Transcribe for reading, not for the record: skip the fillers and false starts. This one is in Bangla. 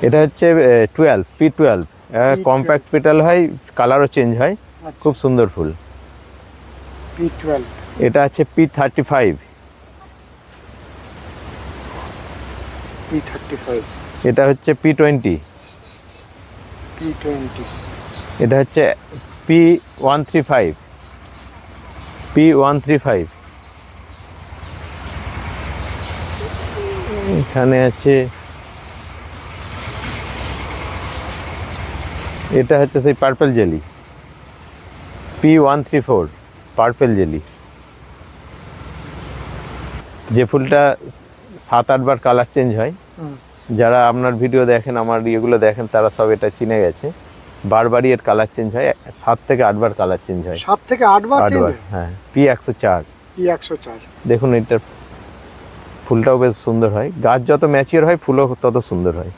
এটা হচ্ছে 12 P12 কম্প্যাক্ট পেটাল হয়, কালারও চেঞ্জ হয়, খুব সুন্দর ফুল। P12 এটা আছে P35। P35 এটা হচ্ছে P20। P20 এটা হচ্ছে P135। P135 এখানে আছে। এটা হচ্ছে সেই purple jelly, P134 purple jelly. যে ফুলটা 7-8 বার কালার চেঞ্জ হয়। যারা আপনার ভিডিও দেখেন, আমার ইয়েগুলো দেখেন, তারা সব এটা চিনে গেছে। বারবারই এর কালার চেঞ্জ হয়, 7 থেকে 8 বার কালার চেঞ্জ হয়। 7 থেকে 8 বার 8 চেঞ্জ বার, হয়? হ্যাঁ। P104। P104 দেখুন এটার ফুলটাও বেশ সুন্দর হয়। গাছ যত ম্যাচিওর হয় ফুলও তত সুন্দর হয়।